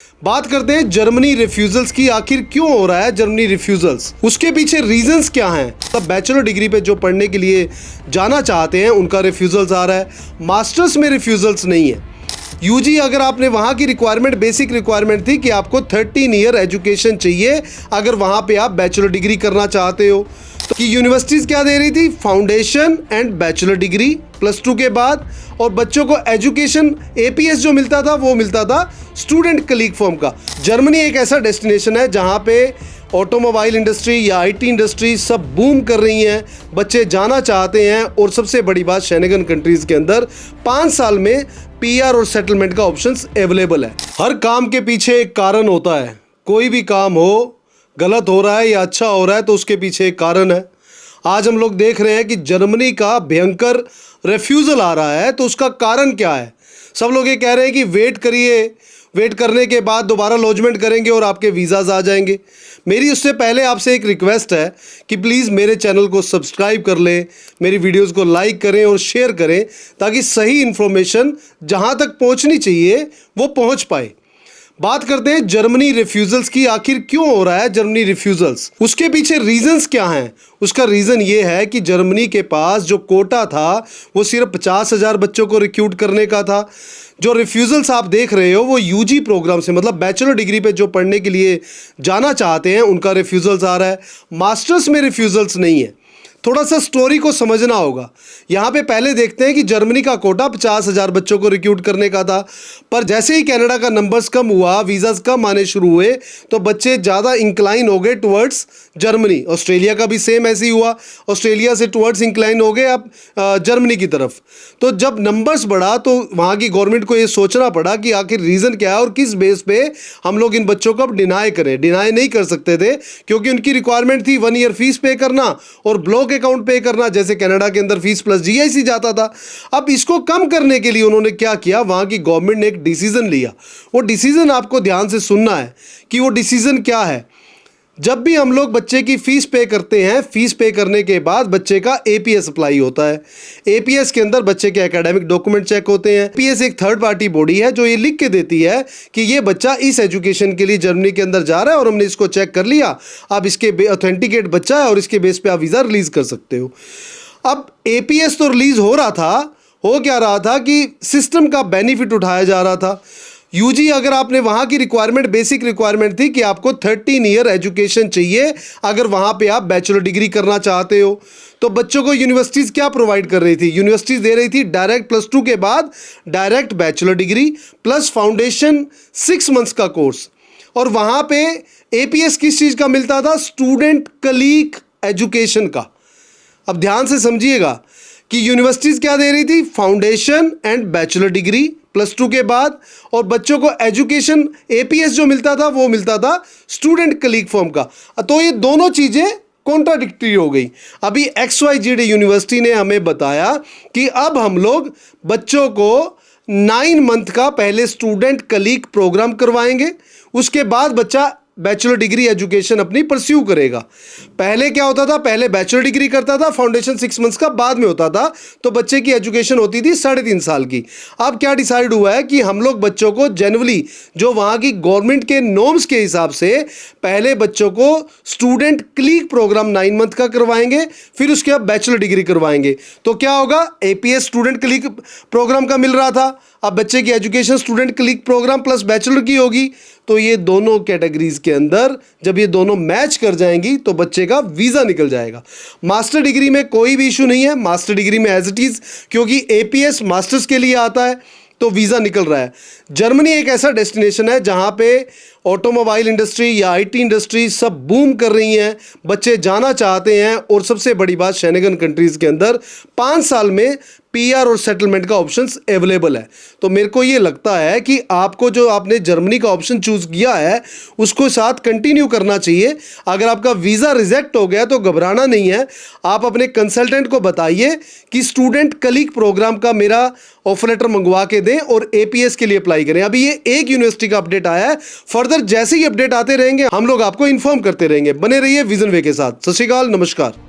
बात करते हैं जर्मनी रिफ्यूजल्स की। आखिर क्यों हो रहा है जर्मनी रिफ्यूजल्स, उसके पीछे रीजंस क्या हैं। तब बैचलर डिग्री पे जो पढ़ने के लिए जाना चाहते हैं उनका रिफ्यूजल्स आ रहा है, मास्टर्स में रिफ्यूजल्स नहीं है। यूजी अगर आपने वहाँ की रिक्वायरमेंट, बेसिक रिक्वायरमेंट थी कि आपको 13 ईयर एजुकेशन चाहिए अगर वहाँ पे आप बैचलर डिग्री करना चाहते हो। तो कि यूनिवर्सिटीज़ क्या दे रही थी, फाउंडेशन एंड बैचलर डिग्री +2 के बाद, और बच्चों को एजुकेशन एपीएस जो मिलता था वो मिलता था स्टूडेंट कलीग फॉर्म का। जर्मनी एक ऐसा डेस्टिनेशन है जहाँ पे ऑटोमोबाइल इंडस्ट्री या आईटी इंडस्ट्री सब बूम कर रही हैं, बच्चे जाना चाहते हैं, और सबसे बड़ी बात शेंगन कंट्रीज़ के अंदर 5 साल में पीआर और सेटलमेंट का ऑप्शंस अवेलेबल है। हर काम के पीछे एक कारण होता है, कोई भी काम हो, गलत हो रहा है या अच्छा हो रहा है तो उसके पीछे एक कारण है। आज हम लोग देख रहे हैं कि जर्मनी का भयंकर रिफ्यूज़ल आ रहा है, तो उसका कारण क्या है। सब लोग ये कह रहे हैं कि वेट करिए, वेट करने के बाद दोबारा लॉजमेंट करेंगे और आपके वीज़ाज़ आ जाएंगे। मेरी उससे पहले आपसे एक रिक्वेस्ट है कि प्लीज़ मेरे चैनल को सब्सक्राइब कर लें, मेरी वीडियोस को लाइक करें और शेयर करें, ताकि सही इन्फॉर्मेशन जहां तक पहुंचनी चाहिए वो पहुंच पाए। बात करते हैं जर्मनी रिफ्यूजल्स की। आखिर क्यों हो रहा है जर्मनी रिफ्यूजल्स, उसके पीछे रीजंस क्या हैं। उसका रीज़न ये है कि जर्मनी के पास जो कोटा था वो सिर्फ 50,000 बच्चों को रिक्रूट करने का था। जो रिफ्यूजल्स आप देख रहे हो वो यूजी प्रोग्राम से, मतलब बैचलर डिग्री पे जो पढ़ने के लिए जाना चाहते हैं उनका रिफ्यूजल्स आ रहा है, मास्टर्स में रिफ्यूजल्स नहीं है। थोड़ा सा स्टोरी को समझना होगा। यहाँ पे पहले देखते हैं कि जर्मनी का कोटा 50,000 बच्चों को रिक्रूट करने का था, पर जैसे ही कनाडा का नंबर्स कम हुआ, वीज़ाज़ कम आने शुरू हुए, तो बच्चे ज़्यादा इंक्लाइन हो गए टुवर्ड्स जर्मनी। ऑस्ट्रेलिया का भी सेम ऐसे ही हुआ, ऑस्ट्रेलिया से टुवर्ड्स इंक्लाइन हो गए अब जर्मनी की तरफ। तो जब नंबर्स बढ़ा तो वहाँ की गवर्नमेंट को ये सोचना पड़ा कि आखिर रीज़न क्या है और किस बेस पे हम लोग इन बच्चों को अब डिनाई करें। डिनाई नहीं कर सकते थे क्योंकि उनकी रिक्वायरमेंट थी 1 ईयर फीस पे करना और ब्लॉक अकाउंट पे करना, जैसे कनाडा के अंदर फीस प्लस जीआईसी जाता था। अब इसको कम करने के लिए उन्होंने क्या किया, वहां की गवर्नमेंट ने एक डिसीजन लिया। वो डिसीजन आपको ध्यान से सुनना है कि वो डिसीजन क्या है। जब भी हम लोग बच्चे की फीस पे करते हैं, फीस पे करने के बाद बच्चे का एपीएस अप्लाई होता है। एपीएस के अंदर बच्चे के एकेडमिक डॉक्यूमेंट चेक होते हैं। एपीएस एक थर्ड पार्टी बॉडी है जो ये लिख के देती है कि ये बच्चा इस एजुकेशन के लिए जर्मनी के अंदर जा रहा है और हमने इसको चेक कर लिया, अब इसके ऑथेंटिकेट बच्चा है और इसके बेस पे आप वीज़ा रिलीज कर सकते हो। अब एपीएस तो रिलीज हो रहा था, हो क्या रहा था कि सिस्टम का बेनिफिट उठाया जा रहा था। यूजी अगर आपने वहाँ की रिक्वायरमेंट, बेसिक रिक्वायरमेंट थी कि आपको 13 ईयर एजुकेशन चाहिए अगर वहाँ पे आप बैचलर डिग्री करना चाहते हो, तो बच्चों को यूनिवर्सिटीज़ क्या प्रोवाइड कर रही थी, यूनिवर्सिटीज़ दे रही थी डायरेक्ट +2 के बाद direct bachelor degree plus foundation 6 months का कोर्स। और वहाँ पे एपीएस किस चीज़ का मिलता था, स्टूडेंट कलीग एजुकेशन का। अब ध्यान से समझिएगा कि यूनिवर्सिटीज़ क्या दे रही थी, फाउंडेशन एंड बैचलर डिग्री +2 के बाद, और बच्चों को एजुकेशन एपीएस जो मिलता था वो मिलता था स्टूडेंट कलीग फॉर्म का। तो ये दोनों चीज़ें कॉन्ट्राडिक्टरी हो गई। अभी XYZ यूनिवर्सिटी ने हमें बताया कि अब हम लोग बच्चों को 9 मंथ का पहले स्टूडेंट कलीग प्रोग्राम करवाएंगे, उसके बाद बच्चा बैचलर डिग्री एजुकेशन अपनी परस्यू करेगा। पहले क्या होता था, पहले बैचलर डिग्री करता था, फाउंडेशन 6 मंथ्स का बाद में होता था, तो बच्चे की एजुकेशन होती थी 3.5 साल की। अब क्या डिसाइड हुआ है कि हम लोग बच्चों को जनरली जो वहाँ की गवर्नमेंट के नॉर्म्स के हिसाब से पहले बच्चों को स्टूडेंट क्लीग प्रोग्राम 9 मंथ का करवाएंगे, फिर उसके बाद बैचलर डिग्री करवाएंगे। तो क्या होगा, एपीएस स्टूडेंट क्लीग प्रोग्राम का मिल रहा था, अब बच्चे की एजुकेशन स्टूडेंट क्लीग प्रोग्राम प्लस बैचलर की होगी। तो ये दोनों कैटेगरीज के अंदर जब ये दोनों मैच कर जाएंगी तो बच्चे का वीज़ा निकल जाएगा। मास्टर डिग्री में कोई भी इशू नहीं है, मास्टर डिग्री में एज इट इज़, क्योंकि एपीएस मास्टर्स के लिए आता है तो वीज़ा निकल रहा है। जर्मनी एक ऐसा डेस्टिनेशन है जहाँ पे ऑटोमोबाइल इंडस्ट्री या आईटी इंडस्ट्री सब बूम कर रही हैं, बच्चे जाना चाहते हैं, और सबसे बड़ी बात शेंगन कंट्रीज़ के अंदर 5 साल में पीआर और सेटलमेंट का ऑप्शंस अवेलेबल है। तो मेरे को ये लगता है कि आपको जो आपने जर्मनी का ऑप्शन चूज़ किया है उसको साथ कंटिन्यू करना चाहिए। अगर आपका वीज़ा रिजेक्ट हो गया तो घबराना नहीं है, आप अपने कंसल्टेंट को बताइए कि स्टूडेंट कलीग प्रोग्राम का मेरा ऑफर लेटर मंगवा के दें और एपीएस के लिए अप्लाई करें। अभी ये एक यूनिवर्सिटी का अपडेट आया है, फर्दर जैसे ही अपडेट आते रहेंगे हम लोग आपको इन्फॉर्म करते रहेंगे। बने रहिए विजन वे के साथ। सत श्री अकाल, नमस्कार।